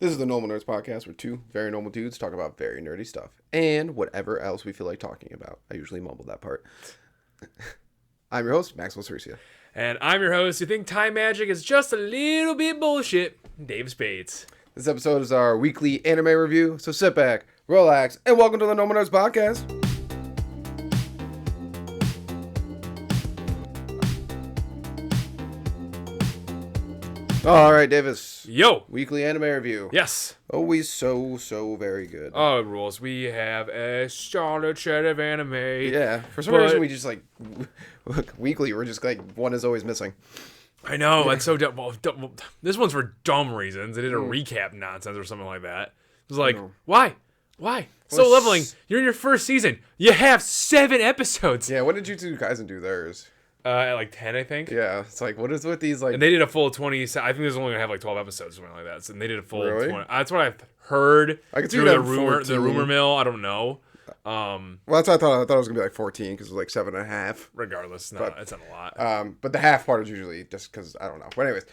This is the Normal Nerds Podcast, where two very normal dudes talk about very nerdy stuff and whatever else we feel like talking about. I usually mumble that part. I'm your host, Maxwell Cercia. And I'm your host who think time magic is just a little bit bullshit, Dave Spades. This episode is our weekly anime review, so sit back, relax, and welcome to the Normal Nerds Podcast. All right, Davis. Yo! Weekly anime review. Yes. Always so very good. Oh, it rules. We have a solid set of anime. Yeah, for some reason we just like, weekly, we're just like, one is always missing. I know, it's so dumb. Well, this one's for dumb reasons. They did a recap nonsense or something like that. It was like, why? So leveling, you're in your first season. You have 7 episodes. Yeah, what did Jujutsu Kaisen do theirs? At like 10, I think. Yeah, it's like, what is with these, like... And they did a full 20... I think there's only going to have like 12 episodes or something like that. So they did a full Really? 20... That's what I've heard. I could see through that the rumor mill. I don't know. Well, that's what I thought. I thought it was going to be like 14 because it was like 7.5. Regardless, no, it's not a lot. But the half part is usually just because, I don't know. But anyways,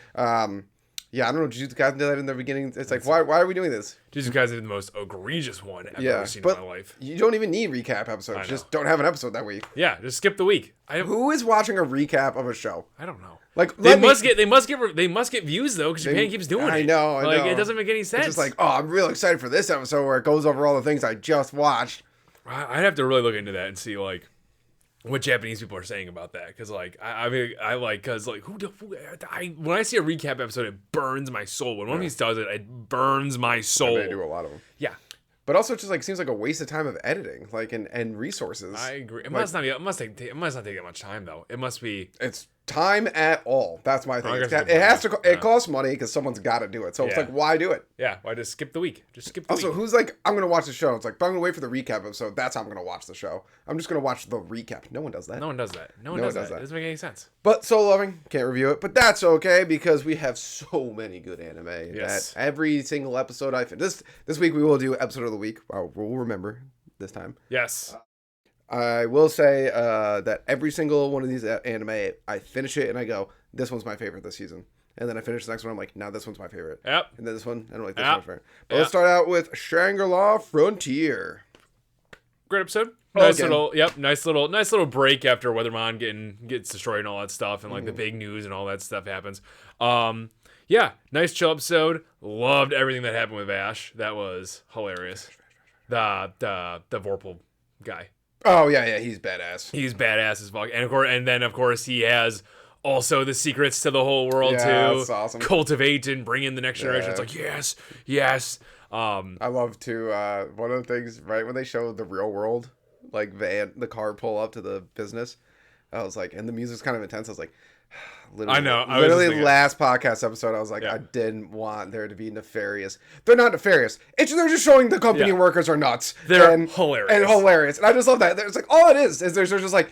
yeah, I don't know. Jujutsu Kaisen did that in the beginning. It's like, why are we doing this? Jujutsu Kaisen is the most egregious one I've ever seen in my life. You don't even need recap episodes. Just don't have an episode that week. Yeah, just skip the week. Who is watching a recap of a show? I don't know. Like they must get views though because Japan keeps doing it. I know. It doesn't make any sense. It's just like, oh, I'm real excited for this episode where it goes over all the things I just watched. I'd have to really look into that and see like what Japanese people are saying about that, because like when I see a recap episode, it burns my soul. When one of these does it, it burns my soul. They do a lot of them. Yeah. But also, it just like seems like a waste of time of editing, like and resources. I agree. It must not take that much time though. It must be. It's time at all. That's my thing. It It costs money because someone's got to do it. So it's like, why do it? Yeah. Why just skip the week? Just skip the week. Also, who's like, I'm gonna watch the show? It's like, but I'm gonna wait for the recap episode. That's how I'm gonna watch the show. I'm just gonna watch the recap. No one does that. No one does that. No one does that. It doesn't make any sense. But Solo Leveling, can't review it, but that's okay because we have so many good anime that every single episode this week we will do episode of the week. We'll remember this time. Yes. I will say that every single one of these anime, I finish it and I go, this one's my favorite this season. And then I finish the next one, I'm like, now this one's my favorite. Yep. And then this one, I don't like this one's favorite. But let's start out with Shangri-la Frontier. Great episode. Nice little break after Weatherman gets destroyed and all that stuff, and like the big news and all that stuff happens. Yeah, nice chill episode. Loved everything that happened with Ash. That was hilarious. The Vorpal guy. Oh yeah, he's badass. He's badass as fuck. And then of course he has also the secrets to the whole world too. That's awesome. Cultivate and bring in the next generation. It's like yes. I love to one of the things right when they show the real world, like the car pull up to the business. I was like, and the music's kind of intense. I was like, literally, I know. Literally, last podcast episode, I was like, I didn't want there to be nefarious. They're not nefarious. They're just showing the company workers are nuts. They're hilarious. And I just love that. It's like all it is they're just like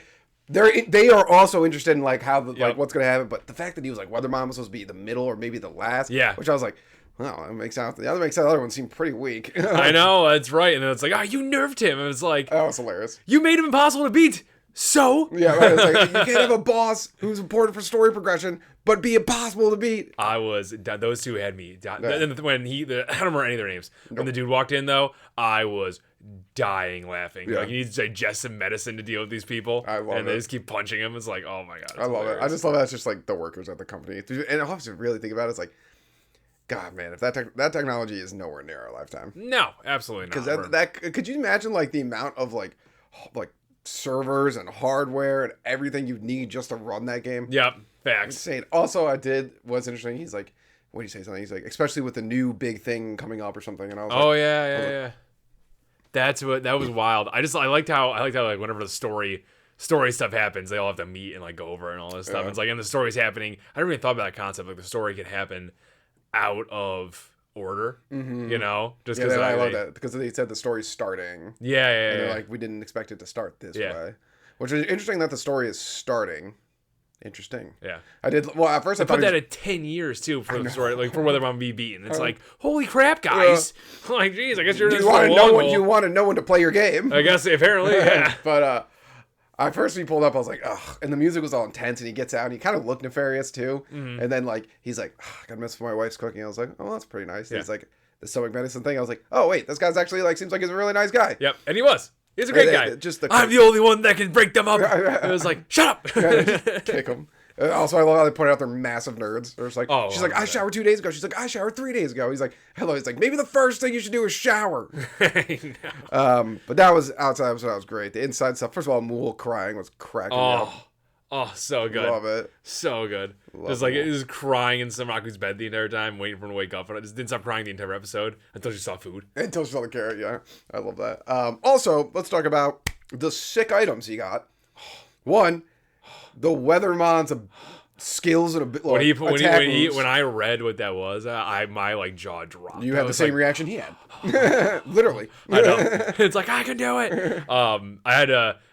they are also interested in like how like what's gonna happen. But the fact that he was like Weatherman was supposed to be the middle or maybe the last. Yeah. Which I was like, well, it makes sense. The other one seemed pretty weak. I know, that's right. And then it's like, you nerfed him. And it's like, that was hilarious. You made him impossible to beat. So yeah, right. It's like you can't have a boss who's important for story progression, but be impossible to beat. Those two had me. When I don't remember any of their names. Nope. When the dude walked in though, I was dying laughing. Yeah. Like you need to digest some medicine to deal with these people. I love it. And they just keep punching him. It's like, oh my god. I love it. I just love that it's just like the workers at the company. And I have to really think about it. It's like, God, man, if that technology is nowhere near our lifetime. No, absolutely not. Because that could you imagine like the amount of like servers and hardware and everything you need just to run that game? Yep, facts. Insane. Also, what's interesting, he's like, what did he say something? He's like, especially with the new big thing coming up or something. And I was like, yeah. That was wild. I liked how like whenever the story stuff happens, they all have to meet and like go over and all this stuff. It's like, and the story's happening. I never even thought about that concept. Like the story could happen out of order, you know, just because I love that because they said the story's starting. And they're like, we didn't expect it to start this way, which is interesting that the story is starting. Interesting. Yeah, I did. Well, at first I put that at 10 years too for the story, like for whether I'm gonna be beaten. It's like, holy crap, guys! Like, geez, I guess you're. You want to know when to play your game. I guess apparently, yeah. But At first he pulled up, I was like, ugh. And the music was all intense, and he gets out, and he kind of looked nefarious, too. Mm-hmm. And then, like, he's like, I got to miss my wife's cooking. I was like, oh, that's pretty nice. Yeah. He's like, the stomach medicine thing. I was like, oh, wait, this guy's actually, like, seems like he's a really nice guy. Yep, and he was. He's a great guy. I'm the only one that can break them up. It was like, shut up. Just kick him. Also, I love how they point out they're massive nerds. She's like, I showered 2 days ago. She's like, I showered 3 days ago. He's like, hello. He's like, maybe the first thing you should do is shower. But that was outside episode. That was great. The inside stuff. First of all, Mool crying was cracking me up. Oh, so good. Love it. So good. Just like, it was crying in Samaku's bed the entire time, waiting for him to wake up. And I just didn't stop crying the entire episode until she saw food. Until she saw the carrot, yeah. I love that. Also, let's talk about the sick items he got. One, the Weatherman's skills and when I read what that was, my like jaw dropped. You had the same reaction he had. Literally. I know. It's like, I can do it.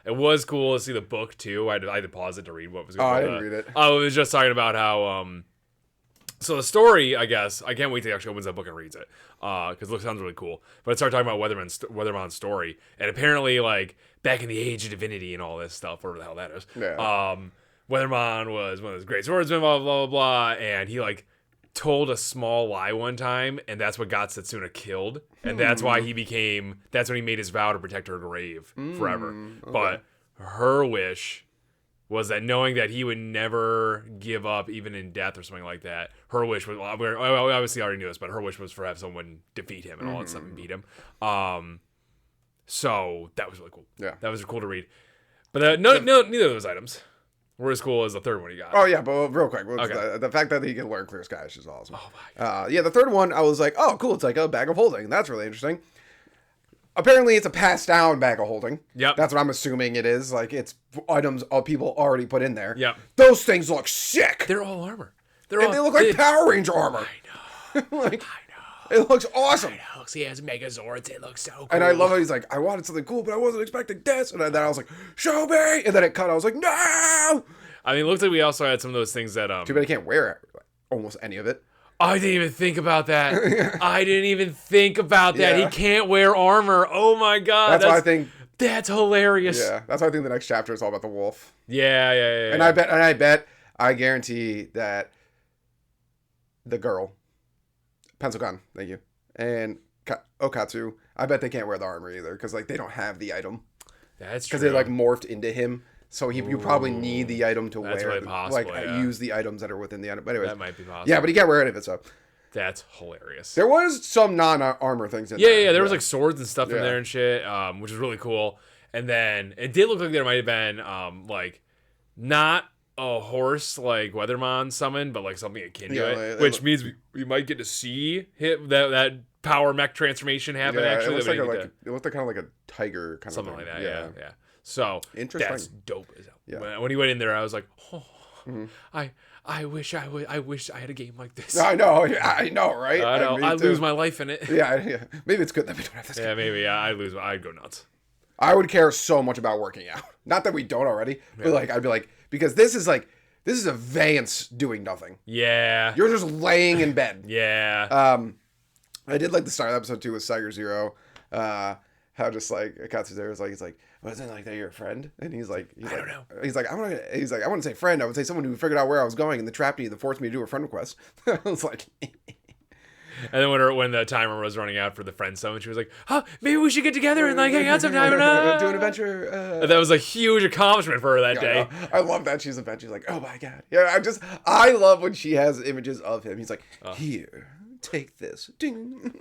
It was cool to see the book too. I had to pause it to read what was going on. I didn't read it. I was just talking about how so the story, I guess, I can't wait till he actually opens that book and reads it. Because it sounds really cool. But it started talking about Weatherman's story. And apparently, like, back in the Age of Divinity and all this stuff, whatever the hell that is. Yeah. Weatherman was one of those great swordsmen, blah, blah, blah, blah. And he, like, told a small lie one time, and that's what got Setsuna killed. And that's why that's when he made his vow to protect her grave forever. Okay. But her wish was that knowing that he would never give up, even in death or something like that, her wish was, we obviously already knew this, but her wish was for have someone defeat him and all that stuff and beat him. So that was really cool. Yeah. That was cool to read. But neither of those items were as cool as the third one you got. Oh, yeah, but real quick, the fact that he can learn Clear Skies is awesome. Oh, my God. Yeah, the third one, I was like, oh, cool, it's like a bag of holding. That's really interesting. Apparently, it's a passed down bag of holding. Yep. That's what I'm assuming it is. Like, it's items people already put in there. Yep. Those things look sick. They're all armor. They look like Power Ranger armor. I know. I know. It looks awesome. I know. He has Megazords. It looks so cool. And I love how he's like, I wanted something cool, but I wasn't expecting this. And then I was like, show me. And then it cut. I was like, no. I mean, it looks like we also had some of those things that... Too bad I can't wear almost any of it. I didn't even think about that. Yeah. He can't wear armor. Oh my God. That's why I think that's hilarious. Yeah, that's why I think the next chapter is all about the wolf. Yeah. And I guarantee that the girl, Pencil Gun, thank you, and Okatsu, I bet they can't wear the armor either because like they don't have the item. That's true. Because they like morphed into him. So you probably need the item to that's wear. Really possible, use the items that are within the item. But anyways, that might be possible. Yeah, but he can't wear any of it, so. That's hilarious. There was some non-armor things in there. Yeah, there was like swords and stuff in there and shit, which is really cool. And then it did look like there might have been like not a horse like Weatherman summoned, but like something akin to it, which means we might get to see that power mech transformation happen. Actually, it looked like kind of like a tiger kind something of like that. Yeah. So interesting. That's dope as hell. Yeah. When he went in there, I was like, I wish I had a game like this. I know, right? I know. I'd lose my life in it. Yeah. Maybe it's good that we don't have this game. Yeah, maybe. Yeah, I'd go nuts. I would care so much about working out. Not that we don't already, but like I'd be like, because this is a Vance doing nothing. Yeah. You're just laying in bed. Yeah. I did like the start of the episode 2 with Tiger Zero. How just like Akatsu's there was like, he's like, wasn't it like that you're a friend? And he's like, I don't know. He's like, I wouldn't say friend. I would say someone who figured out where I was going and then trapped me and then forced me to do a friend request. I was like, and then when the timer was running out for the friend summon, she was like, maybe we should get together and like hang out sometime and do an adventure. And that was a huge accomplishment for her that day. I love that she's a vent. She's like, oh my God. Yeah, I love when she has images of him. He's like, here, take this. Ding.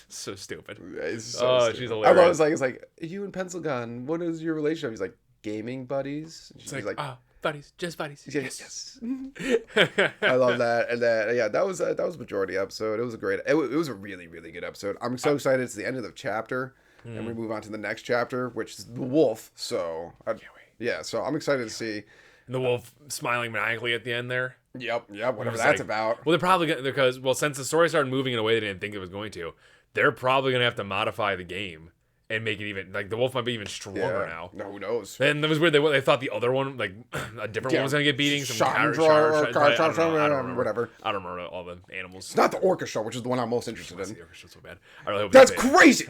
So stupid. It's so stupid. She's hilarious. I love it's like you and Pencil Gun, what is your relationship? He's like, gaming buddies. She's like buddies, just buddies. Yes. I love that. And then that was majority episode. It was it was a really, really good episode. I'm so excited. It's the end of the chapter. And we move on to the next chapter, which is the wolf. So I can't wait. Yeah, so I'm excited to see. And the wolf smiling maniacally at the end there. Yep, whatever that's about. Well, they're probably going to, because since the story started moving in a way they didn't think it was going to, they're probably going to have to modify the game and make it even, like, the wolf might be even stronger now. No, who knows? And it was weird, they thought the other one, like, a different one was going to get beating. Whatever. I don't remember all the animals. It's not the orchestra, which is the one I'm most interested in. The orchestra so bad. I really hope that's crazy!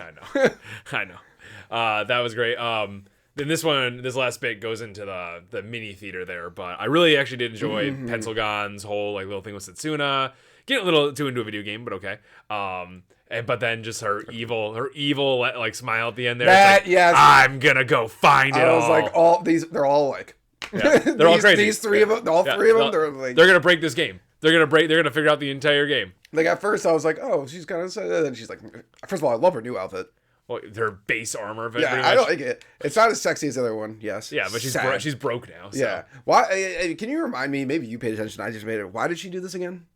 I know. That was great. this last bit goes into the mini theater there, but I really actually did enjoy Pencil Gon's whole like little thing with Setsuna. Getting a little too into a video game, but okay. But then just her evil like smile at the end there. That, like, yes. I'm gonna go find it all. I was like, they're all like, they're all crazy. These three of them, three of them, they're gonna break this game. They're gonna figure out the entire game. Like at first I was like, oh, she's kind of, and then she's like, first of all, I love her new outfit. Well, her base armor. Yeah, I don't like it. It's not as sexy as the other one. Yes. Yeah, but she's broke now. So. Yeah. Why? Can you remind me? Maybe you paid attention. I just made it. Why did she do this again?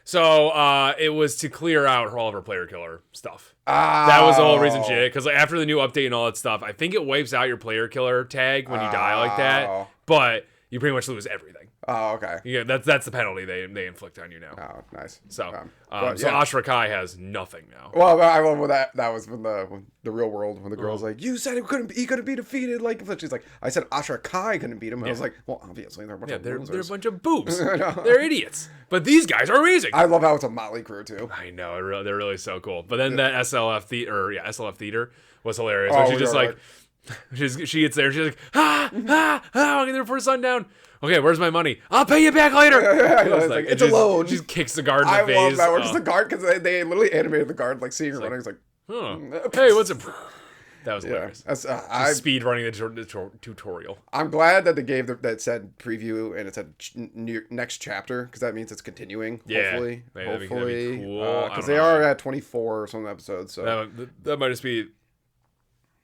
So it was to clear out all of her player killer stuff. That was the whole reason she did it. Because like, after the new update and all that stuff, I think it wipes out your player killer tag when you die like that. But you pretty much lose everything. Oh, okay. Yeah, that's the penalty they inflict on you now. Oh, nice. So, so Ashra Kai has nothing now. Well, I love when that was when the real world, when the girl's like, you said he couldn't be defeated. Like, she's like, I said Ashra Kai couldn't beat him. And I was like, well, obviously they're a bunch of losers. They're a bunch of boobs. They're idiots. But these guys are amazing. I love how it's a motley crew too. I know, they're really so cool. But then that SLF theater was hilarious. Where she's just like, she gets there, she's like, I'll get there before sundown. Okay, where's my money? I'll pay you back later. It's a loan. She just kicks the guard in the face. I love that. Or just the guard, because they literally animated the guard like seeing her running. It's like, hey, what's it? That was hilarious. Speed running the tutorial. I'm glad that they gave that said preview and it said next chapter, because that means it's continuing. Hopefully, that'd be cool. Because they are at 24 or some episodes. So that might just be.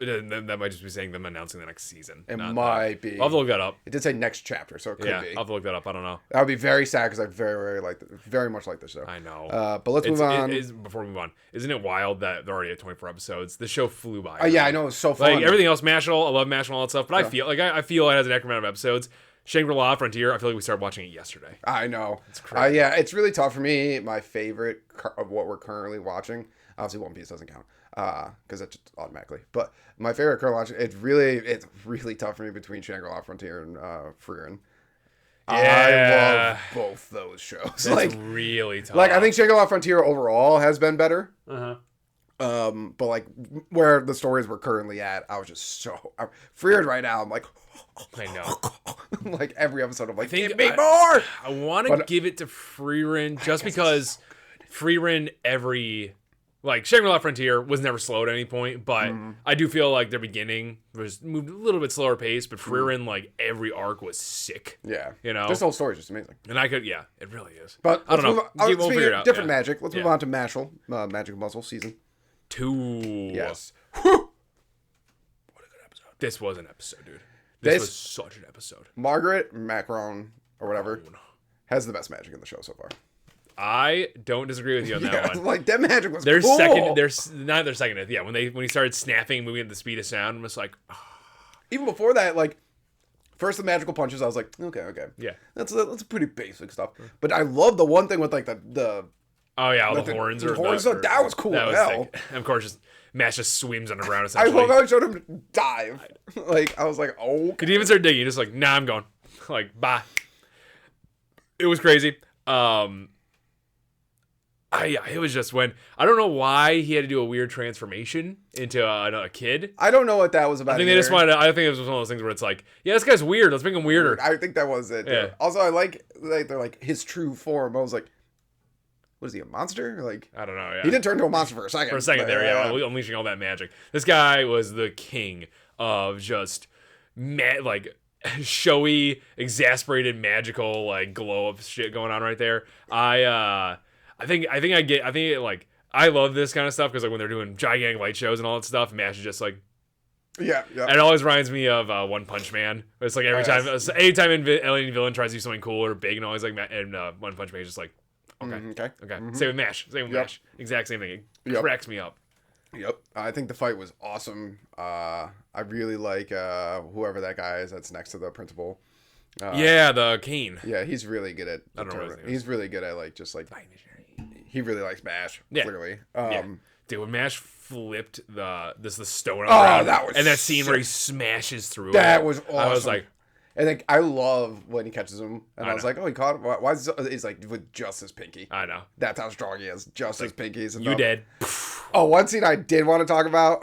That might just be saying them announcing the next season. It might be. I'll have to look that up. It did say next chapter, so it could be. I'll have to look that up. I don't know. That would be very sad because I very much like the show. I know. But let's move on. Before we move on, isn't it wild that they're already at 24 episodes? The show flew by. Yeah, I know. It's so fun. Like everything else, Mashle, I love Mashle and all that stuff, but I feel it has an accurate amount of episodes. Shangri-La Frontier, I feel like we started watching it yesterday. I know. It's crazy. Yeah, it's really tough for me. My favorite of what we're currently watching, obviously One Piece doesn't count. Because that's just automatically. But my favorite current watch, it's really tough for me between Shangri-La Frontier and Frieren. Yeah. I love both those shows. It's really tough. Like I think Shangri-La Frontier overall has been better. But like where the stories we're currently at, I was just Frieren right now. I'm like, I know. Like every episode, I'm like, give me more. I want to give it to Frieren just because Frieren like Shangri-La Frontier was never slowed at any point, but I do feel like their beginning was moved a little bit slower pace, but Frieren, like every arc was sick. Yeah. You know? This whole story is just amazing. And it really is. But I don't know. We'll figure it out. Different magic. Let's move on to Mashle, Magic Muscle Season 2. Yes. What a good episode. This was an episode, dude. This was such an episode. Margaret Macron, or whatever, has the best magic in the show so far. I don't disagree with you on that one. Like that magic was their cool. Their second. Yeah, when he started snapping, moving at the speed of sound, I'm just like, even before that, like first the magical punches, I was like, okay, yeah, that's pretty basic stuff. But I love the one thing with like the all the horns or horns. That was cool. That was sick. And of course, Mash just swims underground. Essentially, I love how I showed him dive. Like I was like, oh, could you even start digging? Just like, nah, I'm going. Like, bye. It was crazy. It was just when I don't know why he had to do a weird transformation into a kid. I don't know what that was about. I think they just wanted. I think it was one of those things where it's like, yeah, this guy's weird. Let's make him weirder. I think that was it. Yeah. Also, I like they're like his true form. I was like, what is he, a monster? Like I don't know. Yeah. He did turn into a monster for a second. Unleashing all that magic. This guy was the king of just like showy, exasperated, magical like glow up shit going on right there. I love this kind of stuff because like when they're doing gigantic light shows and all that stuff, Mash is just like, yeah. And it always reminds me of One Punch Man. It's like anytime alien villain tries to do something cool or big, and always like and One Punch Man is just like, okay. Mm-hmm. Same with Mash. Mash. Exact same thing. It cracks me up. Yep. I think the fight was awesome. I really like whoever that guy is that's next to the principal. The Kane. Yeah, he's really good at. I don't know what his name is. He's really good at like just like. He really likes Mash. Clearly. Dude, when Mash flipped the stone on the ground, that was that scene where he smashes through that was awesome. I was like, and like I love when he catches him, and I was like, oh, he caught him. Why is he's like with just his pinky? I know. That's how strong he is. Just his pinkies. You dead. Oh, one scene I did want to talk about,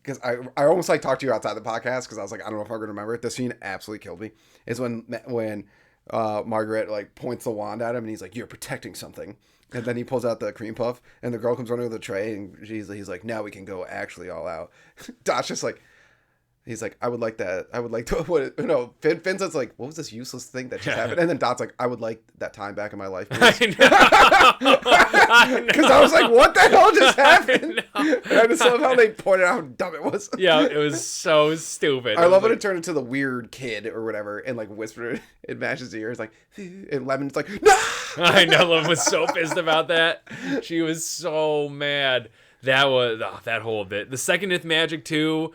because I almost like talked to you outside the podcast because I was like, I don't know if I'm gonna remember it. This scene absolutely killed me. Is when Margaret like points the wand at him and he's like, "You're protecting something," and then he pulls out the cream puff and the girl comes running with the tray and he's like, "Now we can go actually all out." Dot's just like. He's like, I would like that. I would like to. Finn's like, what was this useless thing that just happened? And then Dot's like, I would like that time back in my life. Because I was like, what the hell just happened? And I just love how they pointed out how dumb it was. Yeah, it was so stupid. I love when it turned into the weird kid or whatever and like whispered in Mash's ears, like, and Lemon's like, no! I know, Lemon was so pissed about that. She was so mad. That was, that whole bit. The second Myth Magic 2.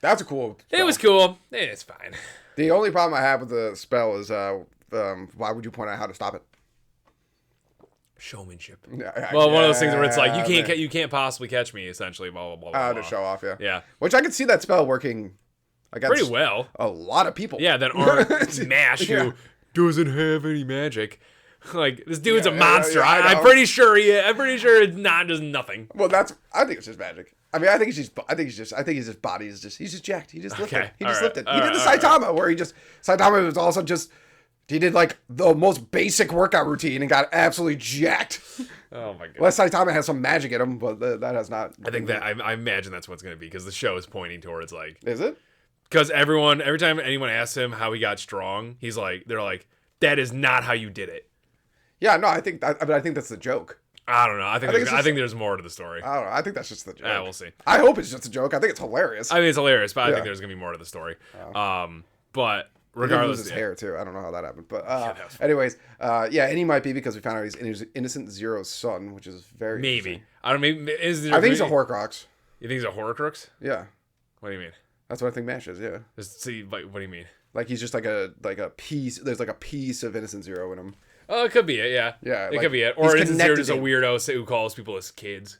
That's a cool spell. It was cool. It's fine. The only problem I have with the spell is why would you point out how to stop it? Showmanship. Well, one of those things where it's like you can't possibly catch me, essentially. Blah blah blah. Blah, to show off, yeah. Yeah. Which I could see that spell working. Pretty well. A lot of people. Yeah, that aren't Mash who doesn't have any magic. Like, this dude's a monster. I'm pretty sure it's not just nothing. Well, I think it's just magic. I mean, I think his body is just, he's just jacked. He just lifted. He just lifted. He did the Saitama where Saitama was also just, he did like the most basic workout routine and got absolutely jacked. Oh my god. Well, Saitama has some magic in him, but that has not. I think that, I imagine that's what's going to be because the show is pointing towards like. Is it? Because every time anyone asks him how he got strong, they're like, that is not how you did it. Yeah, no, I think that's the joke. I don't know. I think there's more to the story. I don't know. I think that's just the joke. Yeah, we'll see. I hope it's just a joke. I think it's hilarious. I think it's hilarious, but I think there's gonna be more to the story. But regardless, he loses his hair too. I don't know how that happened, but anyways, and he might be because we found out he's Innocent Zero's son, which is very maybe. I don't. Maybe I think he's a Horcrux. You think he's a Horcrux? Yeah. What do you mean? That's what I think Mash is. Yeah. Just see, like, what do you mean? Like he's just like a piece. There's like a piece of Innocent Zero in him. Oh, it could be it, yeah. Yeah. It could be it. Or Innocent Zero is a weirdo who calls people as kids.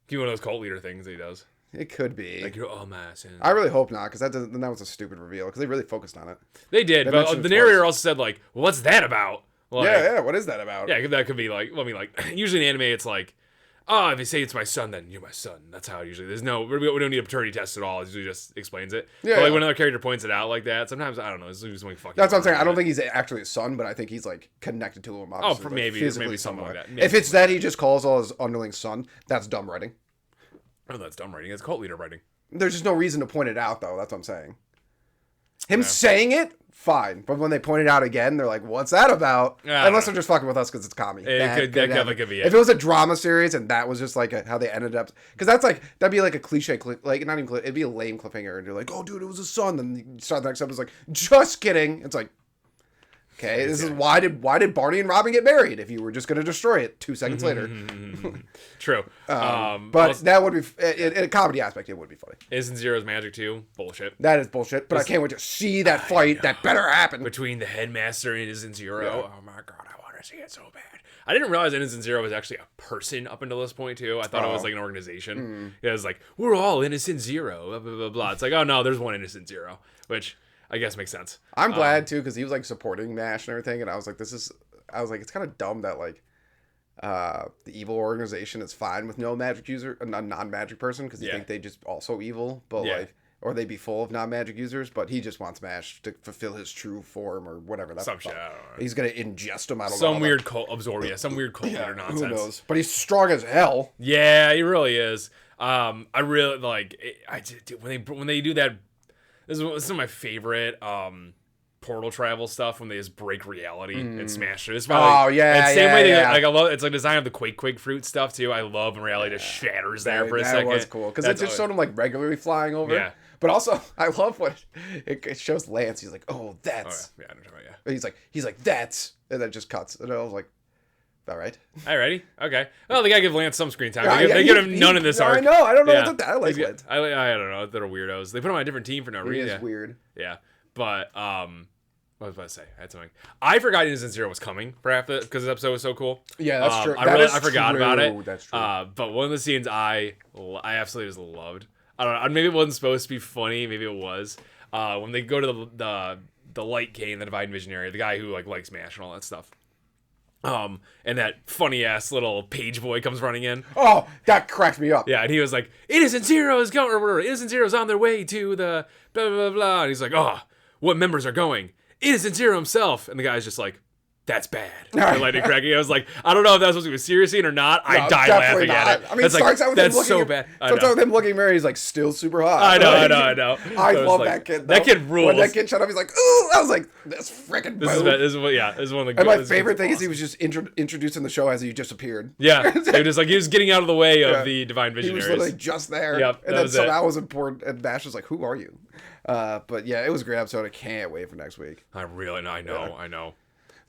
Could be one of those cult leader things that he does. It could be. Like, you're all my sins. I really hope not, because that was a stupid reveal, because they really focused on it. They did, but the narrator also said, like, well, what's that about? Like, yeah, what is that about? Yeah, that could be, like, usually in anime, it's like, oh, if they say it's my son, then you're my son. That's how it usually. We don't need a paternity test at all. It usually just explains it. Yeah. But like when another character points it out like that, sometimes I don't know. It's just something fucking. That's what I'm saying. I don't think he's actually a son, but I think he's like connected to him. Oh, for maybe something like that. Maybe if it's that he just calls all his underlings son, that's dumb writing. Oh, that's dumb writing. It's cult leader writing. There's just no reason to point it out, though. That's what I'm saying. Him saying it, fine. But when they point it out again, they're like, what's that about? Unless they're just fucking with us because it's comedy. That could be it. If it was a drama series and that was just like how they ended up. Because that'd be like a cliche, like not even, it'd be a lame cliffhanger. And you're like, oh, dude, it was a son. Then you start the next episode, it's like, just kidding. It's like, okay, this is why did Barney and Robin get married if you were just going to destroy it 2 seconds later? True. But that would be, in a comedy aspect, it would be funny. Innocent Zero's magic too? Bullshit. That is bullshit, but I can't wait to see that fight. That better happen. Between the Headmaster and Innocent Zero. Yeah. Oh my god, I want to see it so bad. I didn't realize Innocent Zero was actually a person up until this point too. I thought it was like an organization. It was like, we're all Innocent Zero, blah, blah, blah, blah. It's like, oh no, there's one Innocent Zero, which I guess makes sense. I'm glad too, because he was like supporting Mash and everything, and I was like, it's kind of dumb that like the evil organization is fine with no magic user, a non-magic person, because you think they just also evil, but like, or they be full of non-magic users, but he just wants Mash to fulfill his true form or whatever. That's some shit. I don't know. He's gonna ingest him. I don't know. Some weird cult absorb. Yeah, some weird cult leader nonsense. Who knows? But he's strong as hell. Yeah, he really is. I really like. When they do that. This is some of my favorite portal travel stuff when they just break reality and smash it. It's probably, same way they like. I love it's like design of the Quake fruit stuff too. I love when reality just shatters there for a second. That was cool because it just showed him like regularly flying over. Yeah. But also, I love what it shows Lance. He's like, "Oh, that's." Oh, yeah, I know, yeah. He's like, "That's," and then it just cuts. And I was like, "All right." Alrighty, okay. Well, they gotta give Lance some screen time. They give him none in this arc. I know. I don't know what that. I like Lance. I don't know. They're weirdos. They put him on a different team for no reason. It is weird. Yeah, but what was I about to say? I had something. I forgot Innocent Zero was coming for after because this episode was so cool. Yeah, that's true. I forgot about it. That's true. But one of the scenes I absolutely just loved. I don't know. Maybe it wasn't supposed to be funny. Maybe it was. When they go to the Light King, the Divine Visionary, the guy who likes MASH and all that stuff. And that funny ass little page boy comes running in. Oh, that cracked me up. Yeah, and he was like, Innocent Zero is going, or whatever, Innocent Zero's on their way to the blah, blah, blah, blah. And he's like, oh, what members are going? Innocent Zero himself. And the guy's just like, that's bad. And lightning cracking. I was like, I don't know if that was supposed to be a serious scene or not. I died laughing at it. I mean, it starts out with him looking bad. Starts out with him looking married. He's like still super hot. I know. I love that kid. That kid rules. When that kid shut up, he's like, ooh. I was like, this freaking. This is one of the. And my favorite thing is he was just introducing the show as he just appeared. Yeah, it was like he was getting out of the way of the Divine Visionaries. He was literally just there. Yep, and then somehow was important. And Bash was like, who are you? But yeah, it was a great episode. I can't wait for next week. I know.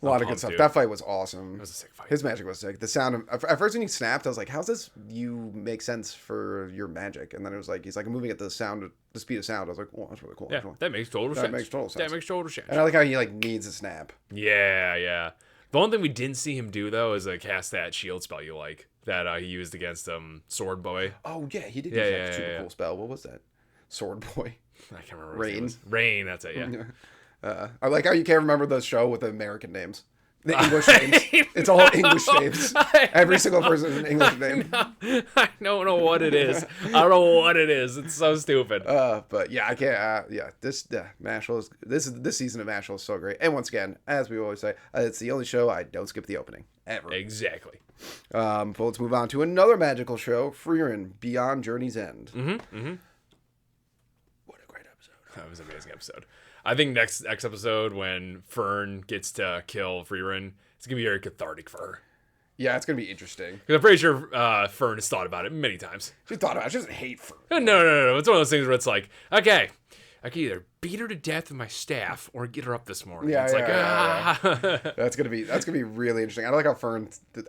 A lot of good stuff. That fight was awesome. It was a sick fight. His magic was sick. The sound of, at first when he snapped, I was like, how's this you make sense for your magic? And then it was like, he's like moving at the speed of sound. I was like, oh, that's really cool. Yeah, that makes total sense. That makes total sense. And I like how he like needs a snap. Yeah. The only thing we didn't see him do though is cast that shield spell you like that he used against Sword Boy. Oh yeah, he did use that super cool spell. What was that? Sword Boy. I can't remember. Rain. Rain. That's it. Yeah. I like how you can't remember the show with the American names. The English names. It's all English names. Every single person is an English name. I don't know what it is. I don't know what it is. It's so stupid. But yeah, I can't. This Mashle is this season of Mashle is so great. And once again, as we always say, it's the only show I don't skip the opening ever. Exactly. But let's move on to another magical show, Frieren, Beyond Journey's End. Mm-hmm. What a great episode. That was an amazing episode. I think next episode when Fern gets to kill Frieren, it's gonna be very cathartic for her. Yeah, it's gonna be interesting. Because I'm pretty sure Fern has thought about it many times. She thought about it. She doesn't hate Fern. No. It's one of those things where it's like, okay, I can either beat her to death with my staff or get her up this morning. Yeah. That's gonna be really interesting. I like how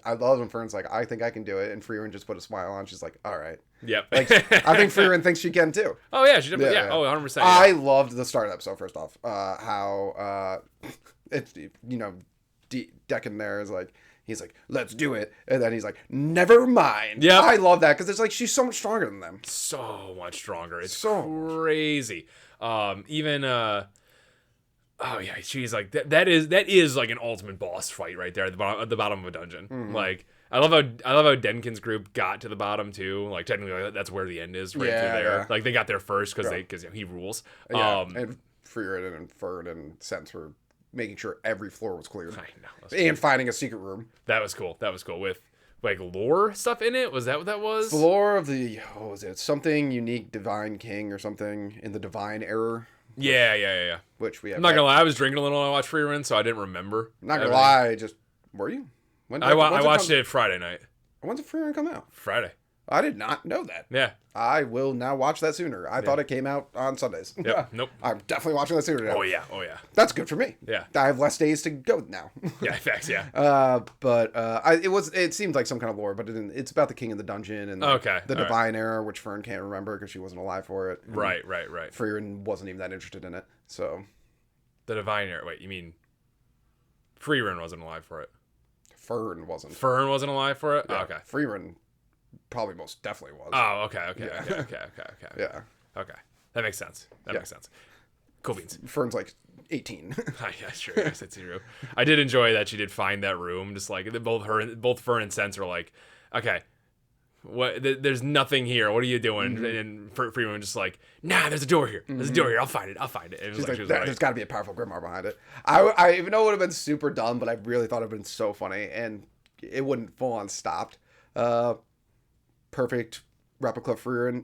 I love when Fern's like, I think I can do it, and Frieren just put a smile on. She's like, all right. Yep. I think Frieren thinks she can too. Oh yeah, she definitely. Yeah. Oh, 100%. Yeah. I loved the start of the episode. First off, how it's Decken there is like. He's like, let's do it. And then he's like, never mind. Yeah. I love that because it's like she's so much stronger than them. So much stronger. It's so crazy. She's like that is like an ultimate boss fight right there at the bottom of a dungeon. Mm-hmm. Like I love how Denkin's group got to the bottom too. Like technically that's where the end is right through there. Yeah. Like they got there first because he rules. Yeah. And Frieren and Fern and Sense were making sure every floor was cleared. I know. And finding a secret room. That was cool. With like lore stuff in it. Was that what that was? The lore of what was it? Something unique, divine king or something in the divine era. Yeah. Which we have. I'm not gonna lie, I was drinking a little when I watched Frieren, so I didn't remember. I'm not gonna lie, were you? I watched it Friday night. When did Frieren come out? Friday. I did not know that. Yeah. I will now watch that sooner. I thought it came out on Sundays. Yep. Nope. I'm definitely watching that sooner now. Oh yeah. That's good for me. Yeah. I have less days to go now. Yeah, facts, yeah. It seemed like some kind of lore, but it's about the king of the dungeon and the divine era, which Fern can't remember because she wasn't alive for it. Right. Frieren wasn't even that interested in it. So the divine era. Wait, you mean Frieren wasn't alive for it? Fern wasn't. Fern wasn't alive for it? Yeah. Oh, okay. Frieren probably most definitely was. Oh, okay. Yeah. Okay. Yeah. Okay. That makes sense. Makes sense. Cool beans. Fern's like 18. Yeah, sure. Yes, it's true. I did enjoy that she did find that room. Just like both Fern and Sense are like, okay, what? There's nothing here. What are you doing? Mm-hmm. And Frieren just like, nah, there's a door here. There's a door here. I'll find it. And She's like, there's got to be a powerful grimoire behind it. I even know it would have been super dumb, but I really thought it would have been so funny, and it wouldn't full on stopped. Perfect replica Frieren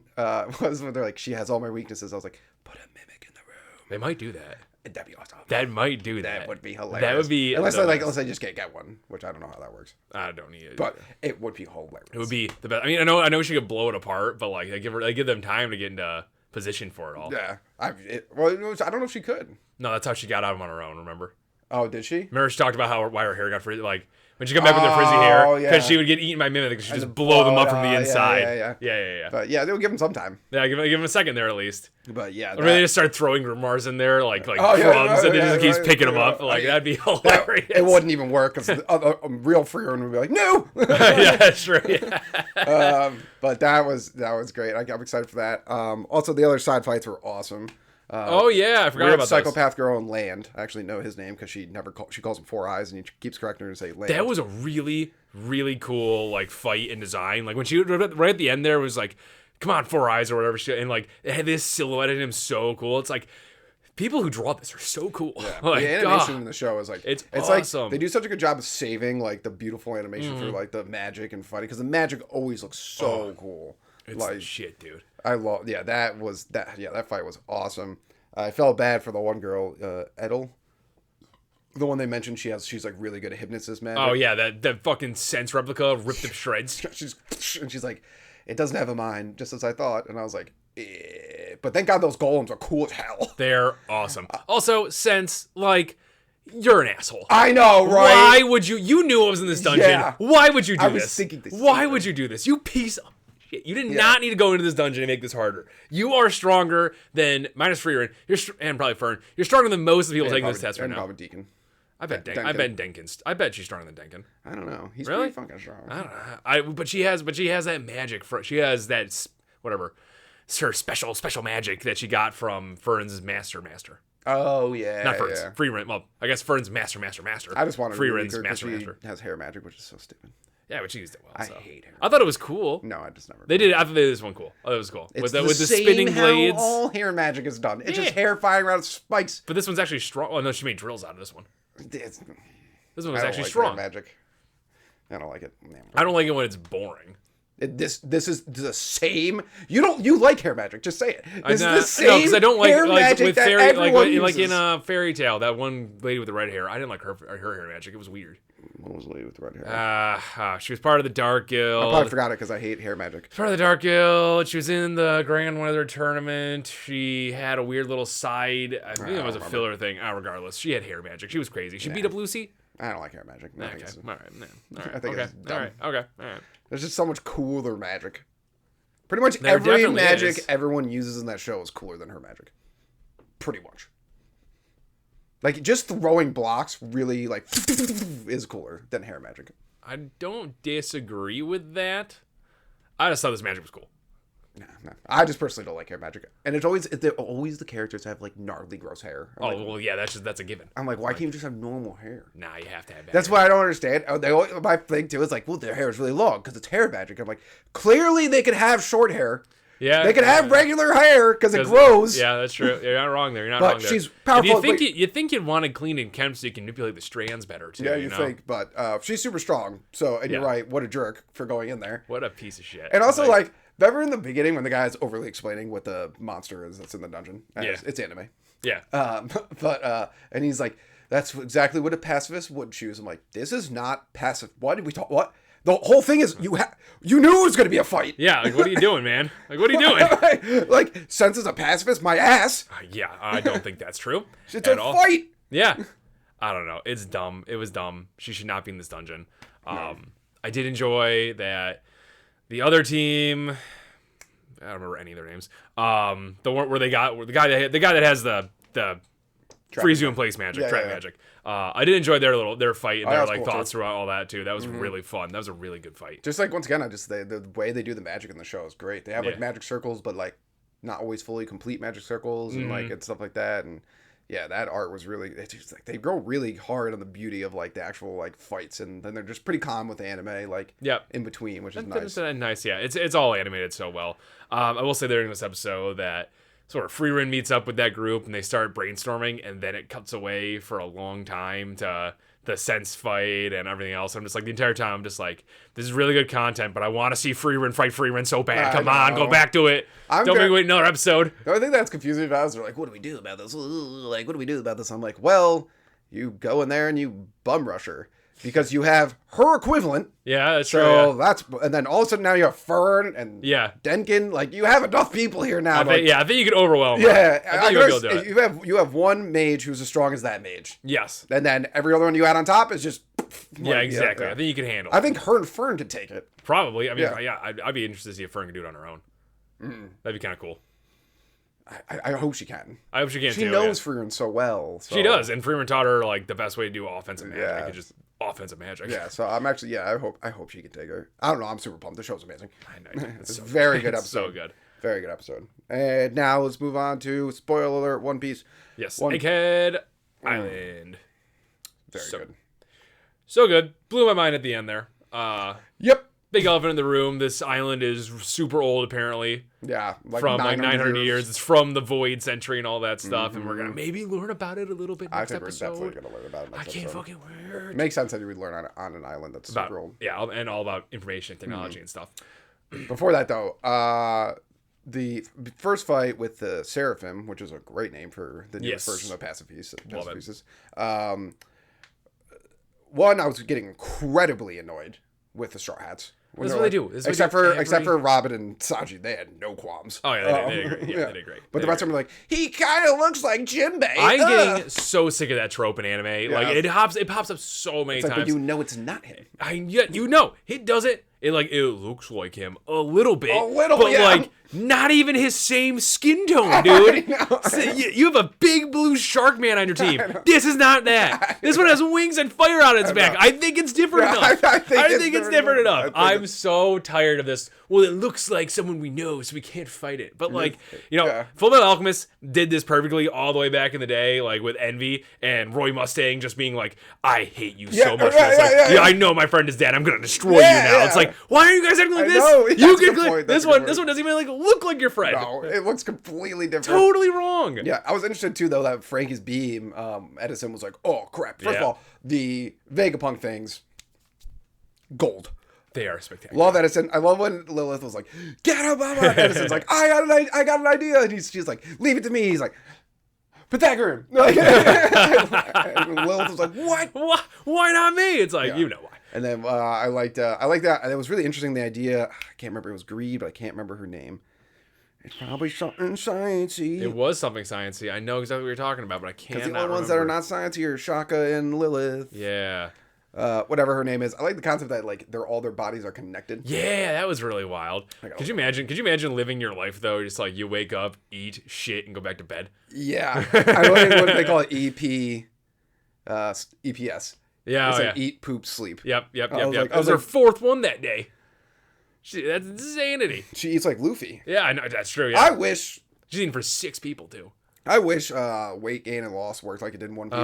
was when they're like, she has all my weaknesses. I was like, put a mimic in the room. They might do that. That'd be awesome. That might do that. That would be hilarious. That would be unless I just can't get one, which I don't know how that works. I don't need it, but it would be hilarious. It would be the best. I mean, I know she could blow it apart, but like they give them time to get into position for it all. Yeah, I don't know if she could. No, that's how she got out of them on her own. Remember? Oh, did she? Remember she talked about why her hair got frizzy, like when she got back with her frizzy hair, because she would get eaten by mimics because she just blow them up from the inside. Yeah. But yeah, they'll give them some time. Yeah, give them a second there at least. But yeah, or they just start throwing grimoires in there like crumbs, and they just keeps picking them up. Like that'd be hilarious. It wouldn't even work because real Frieren would be like, no. Yeah, that's true. Yeah. But that was great. I'm excited for that. Also, the other side fights were awesome. Oh yeah, I forgot about psychopath girl in Land. I actually know his name because she calls him Four Eyes, and he keeps correcting her to say Land. That was a really, really cool like fight and design. Like when she right at the end there was like, "Come on, Four Eyes" or whatever. And like it had this silhouette in him so cool. It's like people who draw this are so cool. Yeah. Like, the animation in the show is like it's awesome. Like they do such a good job of saving like the beautiful animation through like the magic and fighting because the magic always looks so cool. It's like shit, dude. I love that fight was awesome. I felt bad for the one girl, Edel. The one they mentioned, she's like really good at hypnosis magic. Oh yeah, that fucking sense replica ripped to shreds. she's like, it doesn't have a mind, just as I thought, and I was like, eh. But thank God those golems are cool as hell. They're awesome. Also, Sense, like, you're an asshole. I know, right? Why would you knew I was in this dungeon. Yeah. Why would you do this? I was thinking this. Why would you do this? You piece of shit. You did not need to go into this dungeon and make this harder. You are stronger than, minus Frieren, and probably Fern, you're stronger than most of the people taking this test right now. Probably Deacon. I bet Denkin. I bet she's stronger than Denkin. I don't know. He's really pretty fucking strong. I don't know. But she has that magic. She has that whatever. It's her special magic that she got from Fern's master. Oh yeah, not Fern's. Yeah. Frieren. Well, I guess Fern's master. I just wanted Frieren's master. Has hair magic, which is so stupid. Yeah, but she used it well. I hate hair. I thought it was cool. No, I just never. They did. I thought they did this one cool. I thought it was cool. It's with the same spinning how blades. All hair magic is done. It's just hair firing around spikes. But this one's actually strong. Oh no, she made drills out of this one. This one was actually like strong. Magic. I don't like it. I don't like it when it's boring. This is the same. You like hair magic? Just say it. This is the same. No, because I don't like magic with that fairy like in Fairy Tale. That one lady with the red hair. I didn't like her hair magic. It was weird. What was the lady with the red hair? She was part of the Dark Guild. I probably forgot it because I hate hair magic. Part of the Dark Guild. She was in the Grand Weather tournament. She had a weird little side. I think it was a filler thing. Regardless, she had hair magic. She was crazy. She beat up Lucy. I don't like hair magic. Okay. All right. I think it's dumb. All right. There's just so much cooler magic. Pretty much every magic everyone uses in that show is cooler than her magic. Pretty much. Like, just throwing blocks really, like, is cooler than hair magic. I don't disagree with that. I just thought this magic was cool. No. I just personally don't like hair magic. And they're always the characters have, like, gnarly, gross hair. Well, yeah, that's a given. I'm like, why can't you just have normal hair? Nah, you have to have That's why I don't understand. My thing, too, is like, well, their hair is really long because it's hair magic. I'm like, clearly they could have short hair. Yeah, they could have regular hair because it grows. Yeah, that's true. You're not wrong there. But she's powerful. You think you'd want to clean and kemp so you can manipulate the strands better too. Yeah, you know? Think. But she's super strong. So, and you're right. What a jerk for going in there. What a piece of shit. And also, like remember in the beginning when the guy's overly explaining what the monster is that's in the dungeon? It's anime. Yeah. And he's like, that's exactly what a pacifist would choose. I'm like, this is not passive. What did we talk? What? The whole thing is you knew it was going to be a fight. Yeah, like what are you doing, man? Like what are you doing? Like Sense is a pacifist, my ass. Yeah, I don't think that's true. It's a fight. Yeah, I don't know. It's dumb. It was dumb. She should not be in this dungeon. I did enjoy that the other team. I don't remember any of their names. The one where the guy that has the freeze you in place magic, trap magic. I did enjoy their fight and their like thoughts throughout all that too. That was really fun. That was a really good fight. Just like once again, the way they do the magic in the show is great. They have like magic circles, but like not always fully complete magic circles and like and stuff like that. And yeah, that art was really. It's just like they go really hard on the beauty of like the actual like fights, and then they're just pretty calm with the anime like in between, which is nice. Nice, yeah. It's all animated so well. I will say during this episode that. Sort of Frieren meets up with that group and they start brainstorming and then it cuts away for a long time to the Sense fight and everything else. I'm just like the entire time I'm just like, this is really good content, but I want to see Frieren fight Frieren so bad. Come on, go back to it. Don't make me wait another episode. The only thing that's confusing about is they're like, what do we do about this? Like, what do we do about this? I'm like, well, you go in there and you bum rush her. Because you have her equivalent. Yeah, that's true. So and then all of a sudden now you have Fern and Denkin. Like you have enough people here now. I think you could overwhelm her. Yeah, you have one mage who's as strong as that mage. Yes. And then every other one you add on top is just. Yeah, exactly. I think you can handle it. I think her and Fern could take it. Probably. I mean, I'd be interested to see if Fern can do it on her own. That'd be kind of cool. I hope she can. I hope she can. She knows Frieren so well. So. She does, and Frieren taught her like the best way to do offensive magic. Just offensive magic. Yeah, so I'm actually I hope she can take her. I don't know. I'm super pumped. The show's amazing. I know. It's a very good episode. So good. Very good episode. And now let's move on to spoiler alert: One Piece. Yes, Egghead Island. Very good. So good. Blew my mind at the end there. Yep. Big elephant in the room. This island is super old, apparently. Yeah, from 900 years. It's from the Void Century and all that stuff, and we're gonna maybe learn about it a little bit next episode. I think we're definitely gonna learn about it next episode. I can't fucking wait. It makes sense that you would learn on an island that's super old. Yeah, and all about information technology and stuff. Before that, though, the first fight with the Seraphim, which is a great name for the newest version of Pacifist. One, I was getting incredibly annoyed with the Straw Hats. That's what they do. Except for Robin and Sanji, they had no qualms. Oh yeah, they did great. Yeah, they did great. But the rest of them were like, he kind of looks like Jinbei. I'm getting so sick of that trope in anime. Yeah. Like it pops up so many times. But you know it's not him. It doesn't. It looks like him a little bit. But yeah. Like not even his same skin tone, dude. So you have a big blue shark man on your team. This is not that. This one has wings and fire on its back. I think it's different enough. I think it's different enough. I'm so tired of this. Well, it looks like someone we know, so we can't fight it. But Full Metal Alchemist did this perfectly all the way back in the day, like with Envy and Roy Mustang just being like, "I hate you so much." I know my friend is dead. I'm gonna destroy you now. It's like, why are you guys acting like this? You get this one doesn't even look like your friend. No, it looks completely different. Totally wrong. Yeah, I was interested too though that Frankie's beam, Edison was like, "Oh crap!" First of all, the Vegapunk things, gold. They are spectacular. Love Edison. I love when Lilith was like, "Get him, Mama!" Edison's like, I got an idea," and she's like, "Leave it to me." He's like, "Pythagorean." And Lilith was like, "What? Why not me?" It's like, you know why. And then I liked that. And it was really interesting, the idea. I can't remember. It was Greed, but I can't remember her name. It's probably something sciencey. It was something sciencey. I know exactly what you're talking about, but I can't. Because the only ones that are not sciencey are Shaka and Lilith. Yeah. Whatever her name is. I like the concept that all their bodies are connected. Yeah, that was really wild. Could you imagine living your life though? Just like you wake up, eat shit, and go back to bed. Yeah. I like what they call it, EPS. Yeah, it's eat, poop, sleep. Yep. That was her fourth one that day. That's insanity. She eats like Luffy. Yeah, I know, that's true. Yeah. I wish she's eating for 6 people too. I wish weight gain and loss worked like it did in One Piece.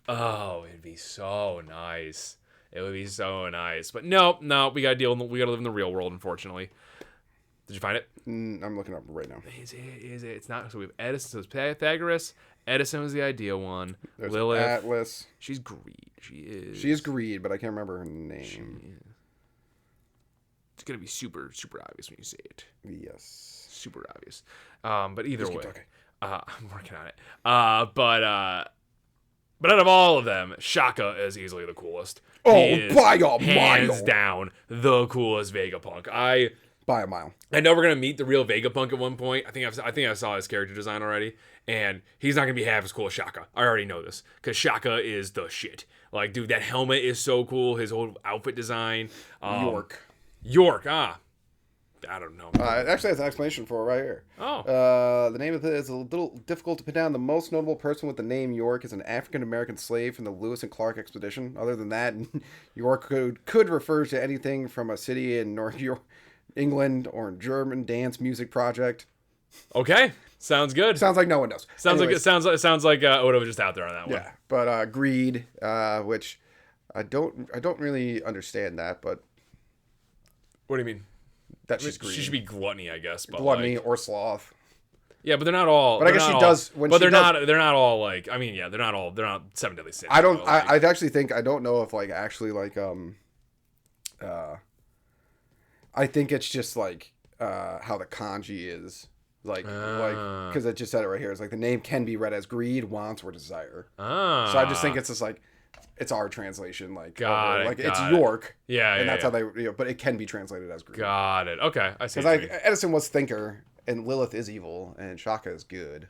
Oh, it'd be so nice. It would be so nice. But no, we gotta live in the real world, unfortunately. Did you find it? I'm looking up right now. Is it? It's not. So we have Edison. So it's Pythagoras. Edison was the ideal one. There's Lilith. Atlas. She's Greed. She is Greed, but I can't remember her name. It's gonna be super, super obvious when you say it. Yes. Super obvious. But either way, I'm working on it. But out of all of them, Shaka is easily the coolest. By a mile. Hands down, the coolest Vegapunk. By a mile. I know we're gonna meet the real Vegapunk at one point. I think I saw his character design already, and he's not gonna be half as cool as Shaka. I already know this because Shaka is the shit. Like, dude, that helmet is so cool. His whole outfit design. York. I don't know. It actually has an explanation for it right here. Oh. The name of it is a little difficult to pin down. The most notable person with the name York is an African-American slave from the Lewis and Clark expedition. Other than that, York could refer to anything from a city in North England or a German dance music project. Okay. Sounds good. Sounds like no one knows. Sounds like Oda was just out there on that one. Yeah. But Greed, which I don't really understand that, but what do you mean? That she's greedy. She should be gluttony, I guess. But gluttony or sloth. Yeah, but they're not all. But I guess she does. But they're not all like. I mean, yeah, they're not 7 deadly sins. I don't. I actually think I don't know if I think it's just like how the kanji is like because it just said it right here. It's like the name can be read as greed, wants, or desire. So I just think it's just like. It's our translation, it's York. Yeah, and that's how they. But it can be translated as greed. Got it. Okay, I see. Because Edison was thinker, and Lilith is evil, and Shaka is good.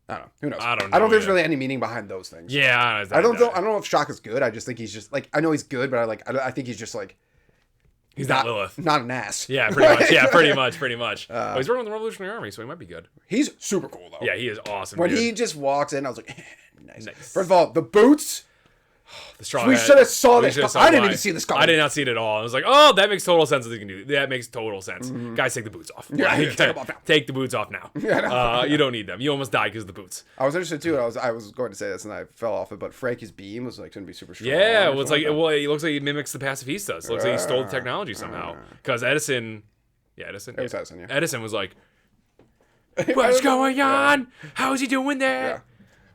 I don't know. Who knows? I don't think there's really any meaning behind those things. Yeah, I don't know if Shaka's good. I just think he's just like I know he's good, but I think he's just like. He's not Lilith. Not an ass. Yeah, pretty much. Yeah, pretty much. He's working with the Revolutionary Army, so he might be good. He's super cool though. Yeah, he is awesome. When he just walks in, I was like. Nice. First of all, the boots, The straw we hat. should have saw this. I didn't why. even see this coming. I did not see it at all. I was like, oh, that makes total sense that they can do. That makes total sense. Guys, take the boots off. Yeah, take them off now. Take the boots off now. You don't need them. You almost died because of the boots. I was interested too. I was going to say this and I fell off it, but Frankie's beam was like going to be super strong. Yeah, it was like, well, it looks like he mimics the pacifistas. It looks like he stole the technology somehow. Because Edison. Yeah, Edison. It was Edison. Yeah. Edison was like, what's going on? How's he doing there? Yeah.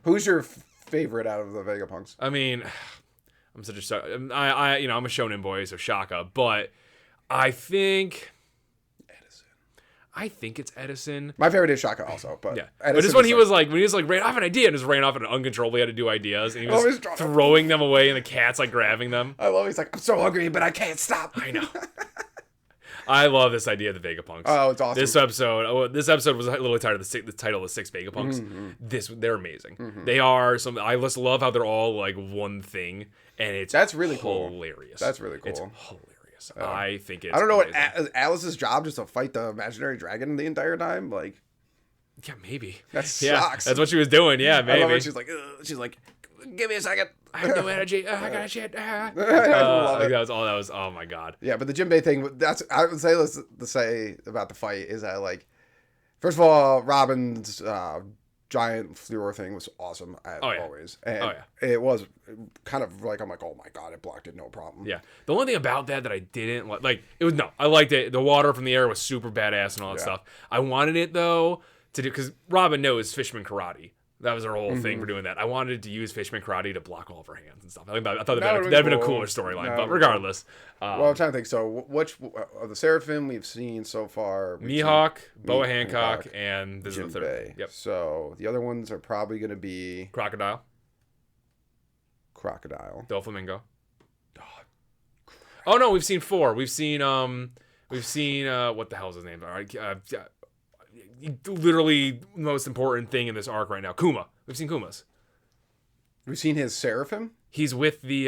Who's your favorite out of the Vegapunks? I mean, I'm such a I'm a shonen boy, so Shaka, but I think it's Edison. My favorite is Shaka also, but yeah. Edison But just when he was like ran off an idea and just ran off and uncontrollably had to do ideas and he was throwing them away and the cat's like grabbing them. I love. He's like, I'm so hungry, but I can't stop. I know. I love this idea of the Vegapunks. Oh, it's awesome. This episode was a little tired of the title of 6 Vegapunks. They're amazing. They are I just love how they're all like one thing, and that's really hilarious. Cool. That's really cool. It's hilarious. I think it's. I don't know what Alice's job just to fight the imaginary dragon the entire time. Like, yeah, maybe that sucks. That's what she was doing. Yeah, maybe. I love it. She's like, give me a second. I have no energy. I got shit. I love it. That was. Oh my god. Yeah, but the Jinbei thing. I would say to say about the fight is that like, first of all, Robin's giant fluor thing was awesome as always, and it was kind of like I'm like, oh my god, it blocked it, no problem. Yeah. The only thing about that I didn't like it was I liked it. The water from the air was super badass and all that stuff. I wanted it though to do because Robin knows Fishman karate. That was her whole thing for doing that. I wanted to use Fishman karate to block all of her hands and stuff. I thought that'd been a cooler storyline. But regardless. Well, I'm trying to think. So, which of the Seraphim we've seen so far? Mihawk, Boa Hancock, and this is the third. Yep. So, the other ones are probably going to be... Crocodile. Doflamingo. Oh, no, we've seen 4. We've seen what the hell's his name? All right, literally most important thing in this arc right now. Kuma. We've seen Kuma's. We've seen his Seraphim? He's with the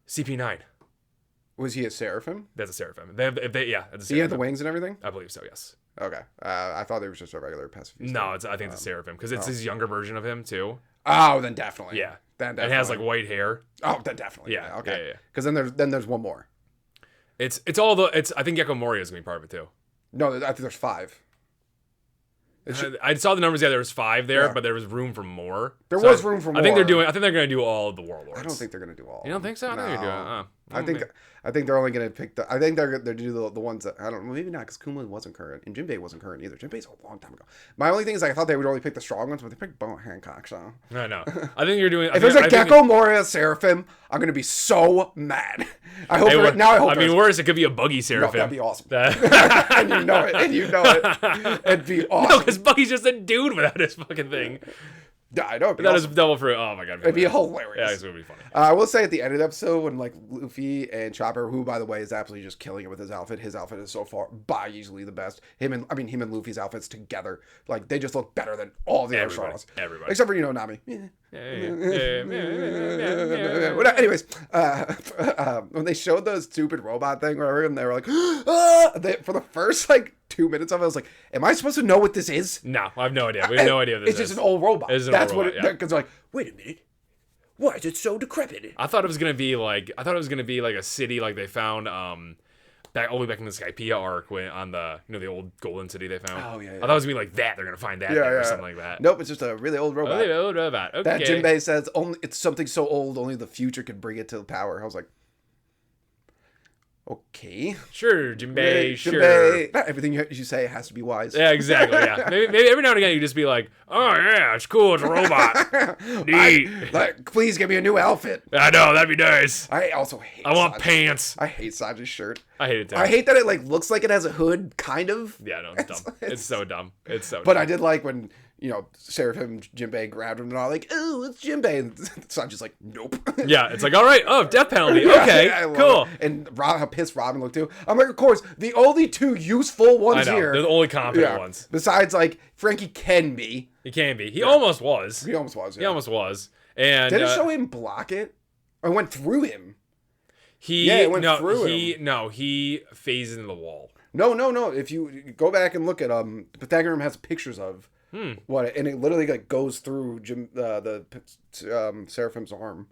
CP9. Was he a Seraphim? That's a Seraphim. That's a Seraphim. He had the wings and everything? I believe so, yes. Okay. I thought they were just a regular pacifist. No, I think it's a Seraphim because it's his younger version of him too. Oh, then definitely. Yeah. Then definitely. It has like white hair. Oh, then definitely. Yeah. Okay. Yeah. Because then there's one more. I think Gecko Moria is gonna be part of it too. No, I think there's 5. I saw the numbers. Yeah, there was 5 there, but there was room for more. There was room for more. I think they're gonna do all of the Warlords. I don't think they're gonna do all. You don't think so? I think they're doing. I think they're only gonna pick the. I think they're do the ones that I don't know. Maybe not because Kuma wasn't current and Jinbei wasn't current either. Jinbei's a long time ago. My only thing is I thought they would only pick the strong ones, but they picked Boa Hancock. So I know. I think you're doing. If there's a Gecko Moria Seraphim, I'm gonna be so mad. I hope. I mean, worse, it could be a Buggy Seraphim. No, that'd be awesome. And you know it. It'd be awesome. No, because Buggy's just a dude without his fucking thing. Yeah, I know. That is double fruit. Oh my god, it'd be hilarious. Yeah, it's gonna be funny. I will say at the end of the episode when like Luffy and Chopper, who by the way is absolutely just killing it with his outfit. His outfit is so far by easily the best. Him and Luffy's outfits together, like they just look better than all the other Straws. Everybody, except for Nami. Anyways, when they showed the stupid robot thing, whatever, and they were like, for the first like 2 minutes of it, I was like, am I supposed to know what this is? No, I have no idea. We have no idea what this is. It's just an old robot. That's what it, because like, wait a minute. Why is it so decrepit? I thought it was gonna be like a city like they found all the way back in the Skypiea arc on the the old golden city they found. Oh yeah. I thought it was gonna be like that. They're gonna find that or something like that. Nope, it's just a really old robot. Really old robot. Okay. That Jinbei says it's something so old only the future could bring it to power. I was like, okay. Sure, Jinbei, sure. Not everything you say has to be wise. Yeah, exactly, yeah. Maybe every now and again you just be like, oh yeah, it's cool, it's a robot. Neat. Please give me a new outfit. I know, that'd be nice. I also hate I want pants. I hate Sanji's shirt. I hate it too. I hate that it like looks like it has a hood, kind of. Yeah, no, it's dumb. It's so dumb. It's so dumb. But I did like when Seraphim Jinbei grabbed him and all like, oh, it's Jinbei. And Sanji's like, nope. Yeah, it's like, all right, death penalty. Okay, cool. It. And how pissed Robin looked too. I'm like, of course, the only 2 useful ones here. They're the only competent ones. Besides, like, Frankie can be. He can be. He almost was. He almost was, yeah. He almost was. And did it show him block it? Or went through him? It went through him. No, he phased into the wall. No. If you go back and look at Pythagorean has pictures of What? And it literally like goes through the Seraphim's arm.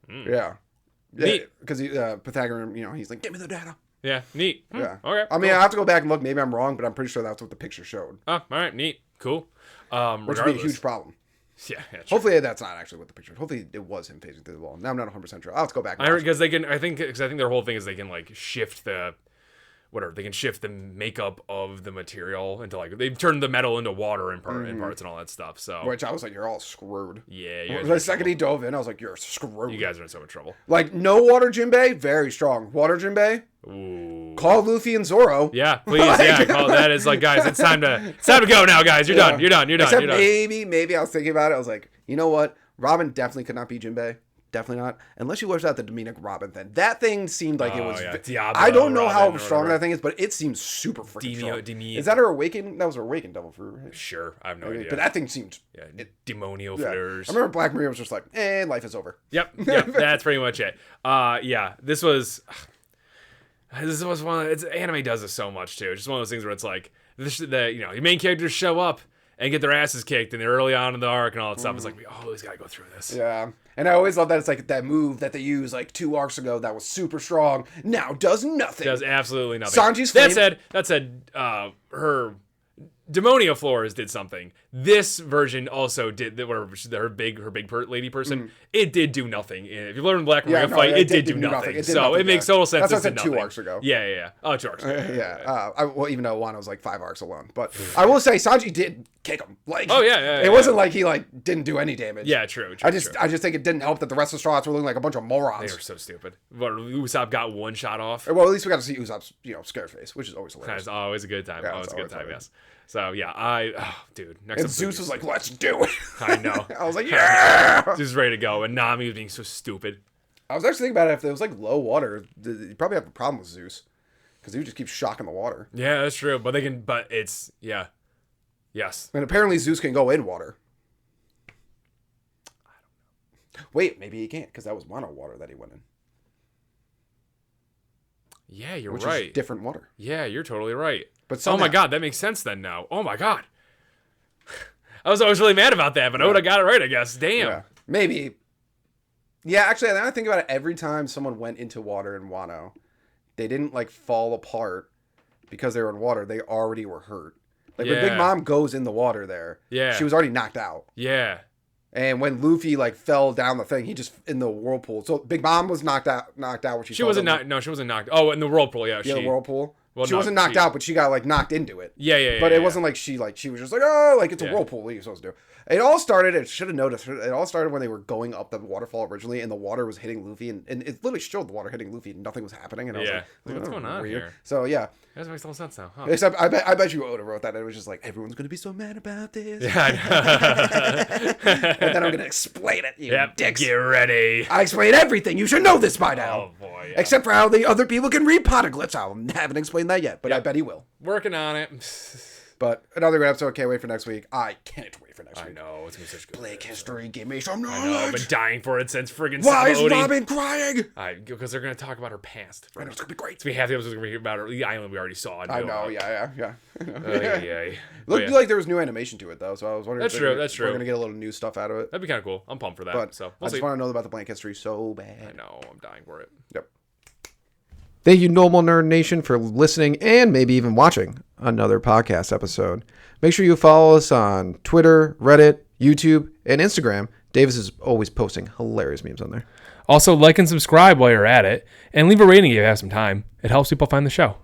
Yeah. Because Pythagorean, he's like, give me the data. Yeah, neat. Yeah. Okay. I mean, I have to go back and look. Maybe I'm wrong, but I'm pretty sure that's what the picture showed. Oh, all right, neat, cool. Which would be a huge problem. Yeah. Hopefully that's not actually what the picture. Hopefully it was him phasing through the wall. Now I'm not 100% sure. I'll have to go back. Because I think their whole thing is they can like shift the. Whatever, they can shift the makeup of the material into like they've turned the metal into water in parts and all that stuff. So which I was like, you're all screwed. Yeah, the second he dove in, I was like, you're screwed. You guys are in so much trouble. Like no water Jinbei, very strong. Water Jinbei, ooh. Call Luffy and Zoro. Yeah, please, call that. Is like, guys, it's time to go now, guys. You're done. You're done. Except maybe I was thinking about it. I was like, you know what? Robin definitely could not be Jinbei. Definitely not. Unless you watched out the Dominic Robin thing. That thing seemed like it was... Diablo, I don't know Robin, how strong that thing is, but it seems super freaking strong. Is that her awakened? That was her awakened devil fruit, right? Sure. I have no idea. But that thing seemed... Demonio flares. I remember Black Maria was just like, life is over. Yep. That's pretty much it. This was one of... Anime does this so much, too. It's just one of those things where it's like, the main characters show up and get their asses kicked, and they're early on in the arc and all that stuff. It's like, we always gotta go through this. Yeah. And I always love that it's like that move that they used like 2 arcs ago that was super strong, now does nothing. Does absolutely nothing. Sanji's flame... That said, her Demonio Flores did something. This version also did her big lady person. It did do nothing. If you learn Black Maria fight, it did do nothing. It makes total sense. That's what I said 2 arcs ago. Yeah. Oh, 2 arcs. Well, even though one was like 5 arcs alone, but I will say Sanji did kick him. Like, it wasn't like he like didn't do any damage. Yeah, true. I just think it didn't help that the rest of the Straw Hats were looking like a bunch of morons. They were so stupid. Usopp got 1 shot off. Well, at least we got to see Usopp's scared face, which is always hilarious. It's always a good time. Always a good time. Yes. So dude. And Zeus was like, "Let's do it." I know. I was like, "Yeah!" Zeus was ready to go, and Nami was being so stupid. I was actually thinking about it. If it was like low water, you probably have a problem with Zeus, because he would just keep shocking the water. Yeah, that's true. But it's yes. And apparently Zeus can go in water. I don't know. Wait, maybe he can't, because that was mono water that he went in. Yeah, you're Which right. Is different water. Yeah, you're totally right. But somehow, oh my god, that makes sense then now. Oh my god. I was always really mad about that, but Oda got it right, I guess. Damn. Yeah. Maybe. Yeah, actually, now I think about it, every time someone went into water in Wano, they didn't like fall apart because they were in water. They already were hurt. Like when Big Mom goes in the water there, she was already knocked out. Yeah. And when Luffy like fell down the thing, he just in the whirlpool. So Big Mom was knocked out when she wasn't knocked. No, she wasn't knocked. Oh, in the whirlpool, yeah. The whirlpool. Well, she wasn't knocked out, but she got like knocked into it. Yeah. But it wasn't like she was just like, oh, like it's a whirlpool. What are you supposed to do? It all started. It should have noticed. It all started when they were going up the waterfall originally, and the water was hitting Luffy, and it literally showed the water hitting Luffy, and nothing was happening. And I was like, what's going on here? So yeah, that makes total sense now. Huh? Except I bet you Oda wrote that. And it was just like everyone's gonna be so mad about this. Yeah, I know. And then I'm gonna explain it. You dicks. Get ready. I explain everything. You should know this by now. Oh boy. Yeah. Except for how the other people can read poneglyphs. I haven't explained that yet, but I bet he will. Working on it. But another great episode. Can't wait for next week. I can't wait for next week. I know. It's going to be such good. Blake history. Give me some knowledge. I know. I've been dying for it since friggin' Why is Robin crying? Because they're going to talk about her past. I know. It's going to be great. So we have the episodes going to be about the island we already saw. I know. Yeah. Looked like there was new animation to it, though. So I was wondering that's true. We're going to get a little new stuff out of it. That'd be kind of cool. I'm pumped for that. But so I just want to know about the Blank history so bad. I know. I'm dying for it. Yep. Thank you, Normal Nerd Nation, for listening and maybe even watching another podcast episode. Make sure you follow us on Twitter, Reddit, YouTube, and Instagram. Davis is always posting hilarious memes on there. Also, like and subscribe while you're at it, and leave a rating if you have some time. It helps people find the show.